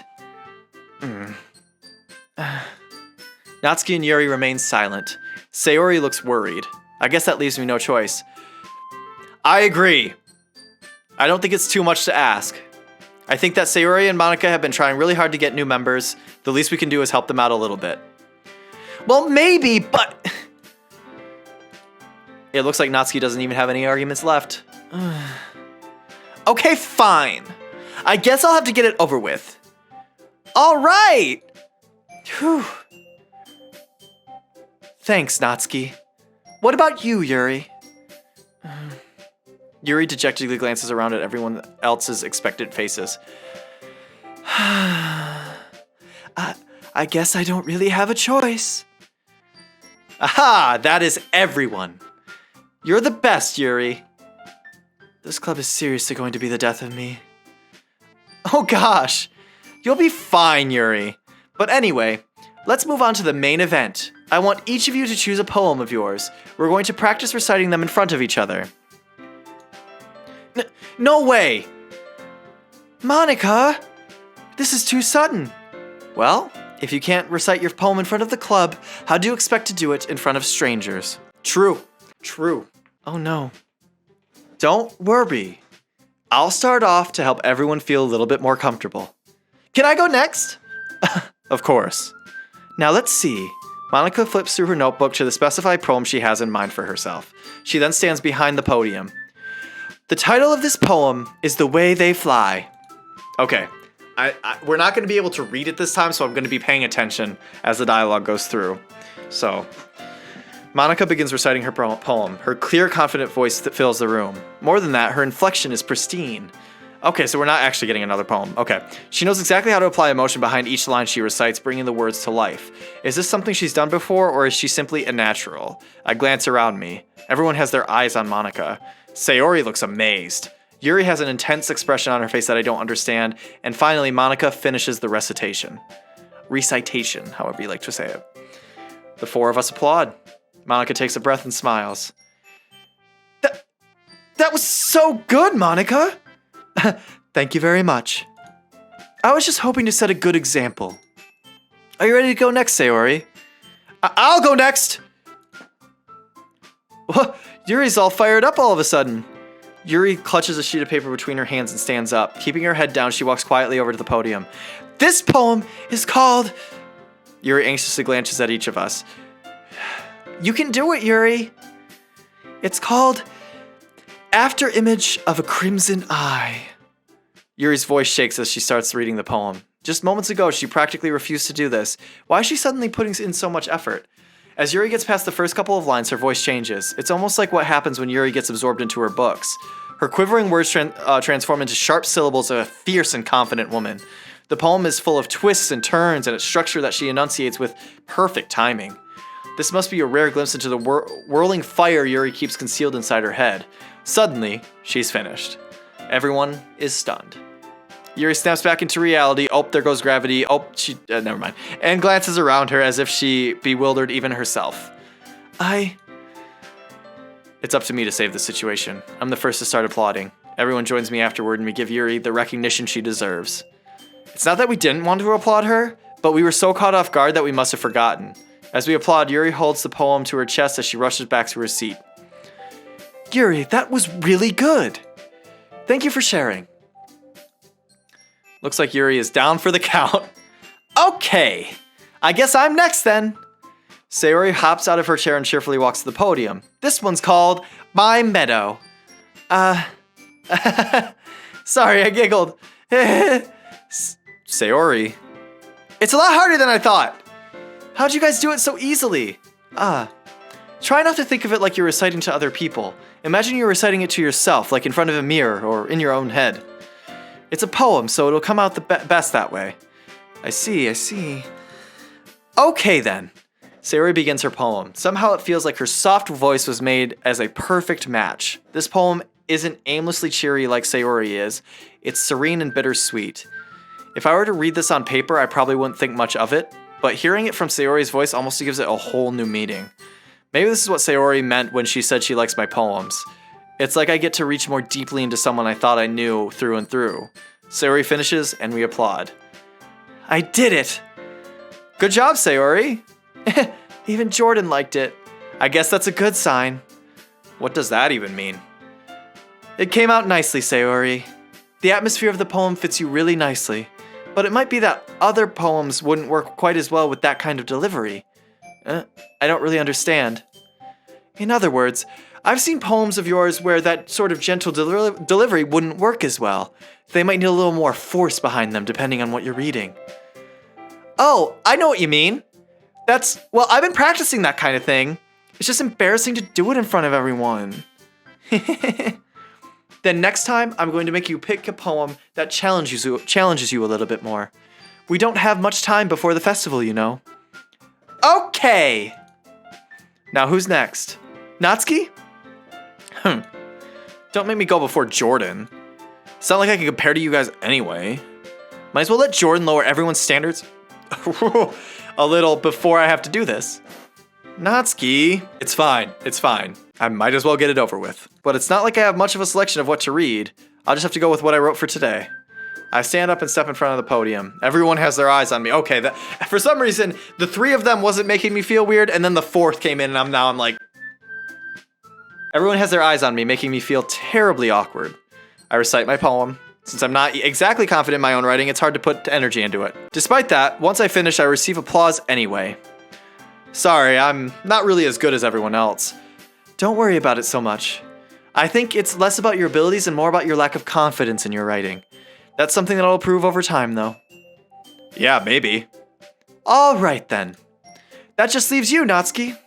Natsuki and Yuri remain silent. Sayori looks worried. I guess that leaves me no choice. I agree. I don't think it's too much to ask. I think that Sayori and Monica have been trying really hard to get new members. The least we can do is help them out a little bit. Well, maybe, but... It looks like Natsuki doesn't even have any arguments left. Okay, fine. I guess I'll have to get it over with. All right! Whew. Thanks, Natsuki. What about you, Yuri? Yuri dejectedly glances around at everyone else's expectant faces. I guess I don't really have a choice. Aha! That is everyone. You're the best, Yuri. This club is seriously going to be the death of me. Oh gosh. You'll be fine, Yuri. But anyway, let's move on to the main event. I want each of you to choose a poem of yours. We're going to practice reciting them in front of each other. No way! Monica! This is too sudden. Well, if you can't recite your poem in front of the club, how do you expect to do it in front of strangers? True. Oh no. Don't worry. I'll start off to help everyone feel a little bit more comfortable. Can I go next? Of course. Now let's see. Monica flips through her notebook to the specified poem she has in mind for herself. She then stands behind the podium. The title of this poem is The Way They Fly. Okay, we're not going to be able to read it this time, so I'm going to be paying attention as the dialogue goes through. So, Monica begins reciting her poem. Her clear, confident voice that fills the room. More than that, her inflection is pristine. Okay, so we're not actually getting another poem. Okay. She knows exactly how to apply emotion behind each line she recites, bringing the words to life. Is this something she's done before, or is she simply a natural? I glance around me. Everyone has their eyes on Monica. Sayori looks amazed. Yuri has an intense expression on her face that I don't understand. And finally, Monica finishes the recitation. Recitation, however you like to say it. The four of us applaud. Monica takes a breath and smiles. That was so good, Monica! Thank you very much. I was just hoping to set a good example. Are you ready to go next, Sayori? I'll go next! Yuri's all fired up all of a sudden. Yuri clutches a sheet of paper between her hands and stands up. Keeping her head down, she walks quietly over to the podium. This poem is called... Yuri anxiously glances at each of us. You can do it, Yuri. It's called... After Image of a Crimson Eye. Yuri's voice shakes as she starts reading the poem. Just moments ago, she practically refused to do this. Why is she suddenly putting in so much effort? As Yuri gets past the first couple of lines, her voice changes. It's almost like what happens when Yuri gets absorbed into her books. Her quivering words transform into sharp syllables of a fierce and confident woman. The poem is full of twists and turns and a structure that she enunciates with perfect timing. This must be a rare glimpse into the whirling fire Yuri keeps concealed inside her head. Suddenly, she's finished. Everyone is stunned. Yuri snaps back into reality. Oh, there goes gravity. Oh, never mind. And glances around her as if she bewildered even herself. It's up to me to save the situation. I'm the first to start applauding. Everyone joins me afterward and we give Yuri the recognition she deserves. It's not that we didn't want to applaud her, but we were so caught off guard that we must have forgotten. As we applaud, Yuri holds the poem to her chest as she rushes back to her seat. Yuri, that was really good. Thank you for sharing. Looks like Yuri is down for the count. Okay, I guess I'm next then. Sayori hops out of her chair and cheerfully walks to the podium. This one's called My Meadow. Sorry, I giggled. Sayori. It's a lot harder than I thought. How'd you guys do it so easily? Try not to think of it like you're reciting to other people. Imagine you're reciting it to yourself, like in front of a mirror or in your own head. It's a poem, so it'll come out the best that way. I see. Okay then. Sayori begins her poem. Somehow it feels like her soft voice was made as a perfect match. This poem isn't aimlessly cheery like Sayori is. It's serene and bittersweet. If I were to read this on paper, I probably wouldn't think much of it, but hearing it from Sayori's voice almost gives it a whole new meaning. Maybe this is what Sayori meant when she said she likes my poems. It's like I get to reach more deeply into someone I thought I knew through and through. Sayori finishes, and we applaud. I did it! Good job, Sayori! Even Jordan liked it. I guess that's a good sign. What does that even mean? It came out nicely, Sayori. The atmosphere of the poem fits you really nicely, but it might be that other poems wouldn't work quite as well with that kind of delivery. I don't really understand. In other words, I've seen poems of yours where that sort of gentle delivery wouldn't work as well. They might need a little more force behind them depending on what you're reading. Oh, I know what you mean. Well, I've been practicing that kind of thing. It's just embarrassing to do it in front of everyone. Then next time, I'm going to make you pick a poem that challenges you a little bit more. We don't have much time before the festival, you know. Okay! Now who's next? Natsuki? Don't make me go before Jordan. It's not like I can compare to you guys anyway. Might as well let Jordan lower everyone's standards a little before I have to do this. Natsuki. It's fine. I might as well get it over with. But it's not like I have much of a selection of what to read. I'll just have to go with what I wrote for today. I stand up and step in front of the podium. Everyone has their eyes on me. Okay, for some reason, the three of them wasn't making me feel weird, and then the fourth came in, and I'm like... Everyone has their eyes on me, making me feel terribly awkward. I recite my poem. Since I'm not exactly confident in my own writing, it's hard to put energy into it. Despite that, once I finish, I receive applause anyway. Sorry, I'm not really as good as everyone else. Don't worry about it so much. I think it's less about your abilities and more about your lack of confidence in your writing. That's something that I'll improve over time, though. Yeah, maybe. All right, then. That just leaves you, Natsuki.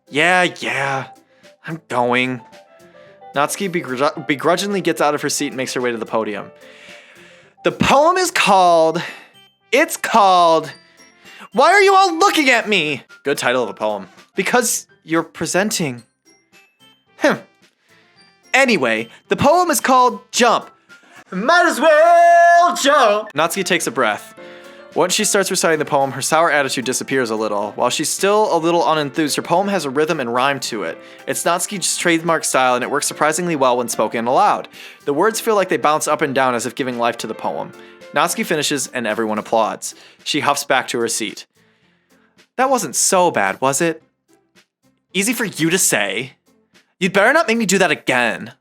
Yeah, I'm going. Natsuki begrudgingly gets out of her seat and makes her way to the podium. The poem is called... It's called... Why are you all looking at me? Good title of a poem. Because you're presenting. Anyway, the poem is called Jump. Might as well jump. Natsuki takes a breath. Once she starts reciting the poem, her sour attitude disappears a little. While she's still a little unenthused, her poem has a rhythm and rhyme to it. It's Natsuki's trademark style, and it works surprisingly well when spoken aloud. The words feel like they bounce up and down as if giving life to the poem. Natsuki finishes, and everyone applauds. She huffs back to her seat. That wasn't so bad, was it? Easy for you to say. You'd better not make me do that again.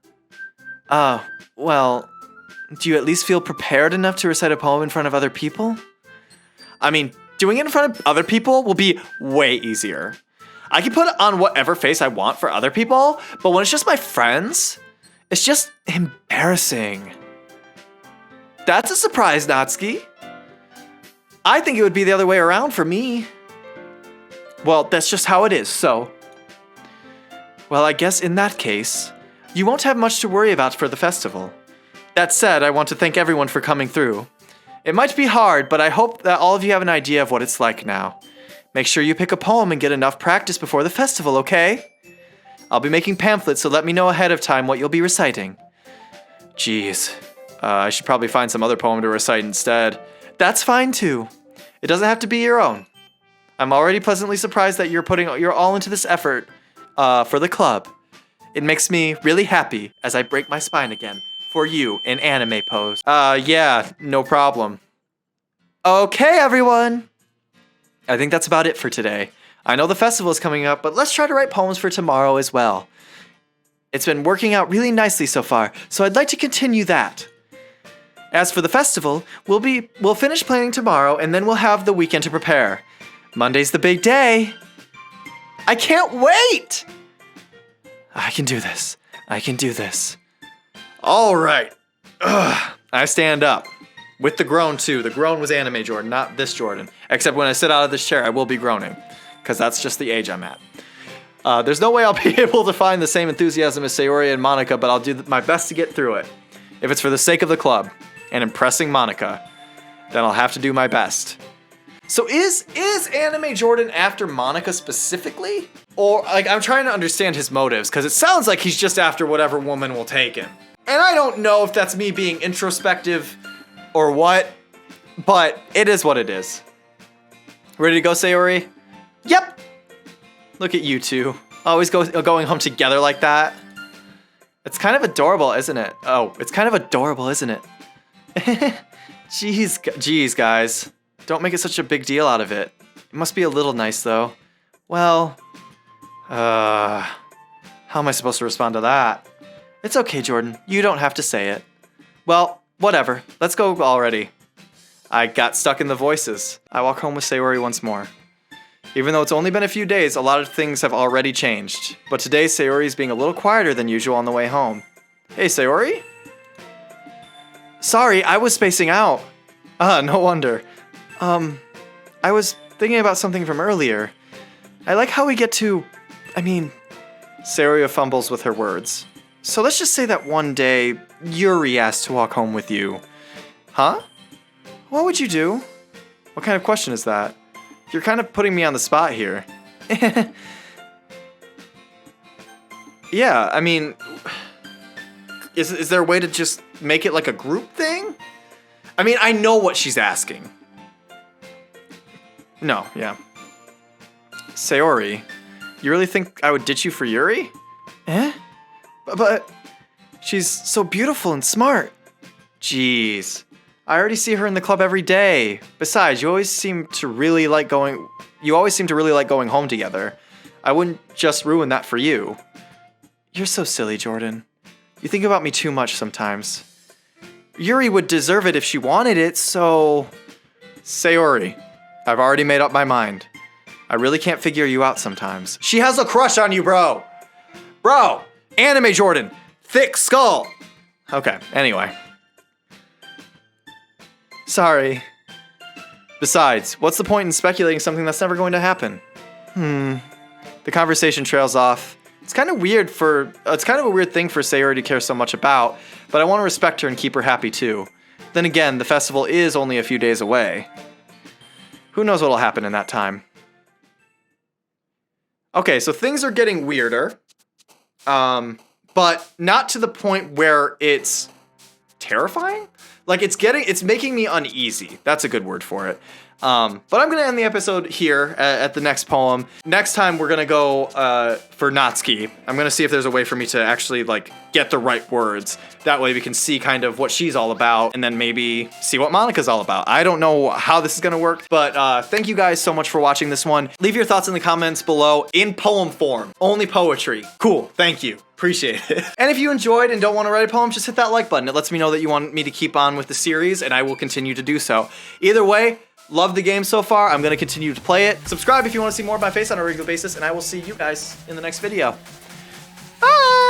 Well, do you at least feel prepared enough to recite a poem in front of other people? I mean, doing it in front of other people will be way easier. I can put on whatever face I want for other people, but when it's just my friends, it's just embarrassing. That's a surprise, Natsuki. I think it would be the other way around for me. Well, that's just how it is, so... Well, I guess in that case, you won't have much to worry about for the festival. That said, I want to thank everyone for coming through. It might be hard, but I hope that all of you have an idea of what it's like now. Make sure you pick a poem and get enough practice before the festival, okay? I'll be making pamphlets, so let me know ahead of time what you'll be reciting. Jeez, I should probably find some other poem to recite instead. That's fine too. It doesn't have to be your own. I'm already pleasantly surprised that you're putting your all into this effort for the club. It makes me really happy as I break my spine again. For you in anime pose. Yeah, no problem. Okay, everyone. I think that's about it for today. I know the festival is coming up, but let's try to write poems for tomorrow as well. It's been working out really nicely so far, so I'd like to continue that. As for the festival, we'll finish planning tomorrow, and then we'll have the weekend to prepare. Monday's the big day. I can't wait! I can do this. I can do this. All right. I stand up. With the groan, too. The groan was anime Jordan, not this Jordan. Except when I sit out of this chair, I will be groaning. Because that's just the age I'm at. There's no way I'll be able to find the same enthusiasm as Sayori and Monica, but I'll do my best to get through it. If it's for the sake of the club and impressing Monica, then I'll have to do my best. So is anime Jordan after Monica specifically? Or, like, I'm trying to understand his motives, because it sounds like he's just after whatever woman will take him. And I don't know if that's me being introspective or what, but it is what it is. Ready to go, Sayori? Yep! Look at you two. Always going home together like that. It's kind of adorable, isn't it? Oh, it's kind of adorable, isn't it? Jeez, guys. Don't make it such a big deal out of it. It must be a little nice, though. Well, how am I supposed to respond to that? It's okay, Jordan. You don't have to say it. Well, whatever. Let's go already. I got stuck in the voices. I walk home with Sayori once more. Even though it's only been a few days, a lot of things have already changed. But today, Sayori is being a little quieter than usual on the way home. Hey, Sayori? Sorry, I was spacing out. No wonder. I was thinking about something from earlier. I like how we get to... Sayori fumbles with her words. So let's just say that one day, Yuri asked to walk home with you. Huh? What would you do? What kind of question is that? You're kind of putting me on the spot here. Yeah, is there a way to just make it like a group thing? I know what she's asking. No, yeah. Sayori, you really think I would ditch you for Yuri? Eh? But she's so beautiful and smart. Jeez. I already see her in the club every day. Besides, you always seem to really like going home together. I wouldn't just ruin that for you. You're so silly, Jordan. You think about me too much sometimes. Yuri would deserve it if she wanted it, so... Sayori, I've already made up my mind. I really can't figure you out sometimes. She has a crush on you, bro! Bro! Anime Jordan! Thick skull! Okay, anyway. Sorry. Besides, what's the point in speculating something that's never going to happen? The conversation trails off. It's kind of weird it's kind of a weird thing for Sayori to care so much about, but I want to respect her and keep her happy too. Then again, the festival is only a few days away. Who knows what'll happen in that time. Okay, so things are getting weirder, but not to the point where it's terrifying. Like it's making me uneasy. That's a good word for it. But I'm gonna end the episode here at the next poem. Next time we're gonna go for Natsuki. I'm gonna see if there's a way for me to actually like get the right words. That way we can see kind of what she's all about and then maybe see what Monika's all about. I don't know how this is gonna work, but thank you guys so much for watching this one. Leave your thoughts in the comments below in poem form. Only poetry. Cool, thank you. Appreciate it. And if you enjoyed and don't want to write a poem, just hit that like button. It lets me know that you want me to keep on with the series, and I will continue to do so. Either way, love the game so far. I'm going to continue to play it. Subscribe if you want to see more of my face on a regular basis, and I will see you guys in the next video. Bye!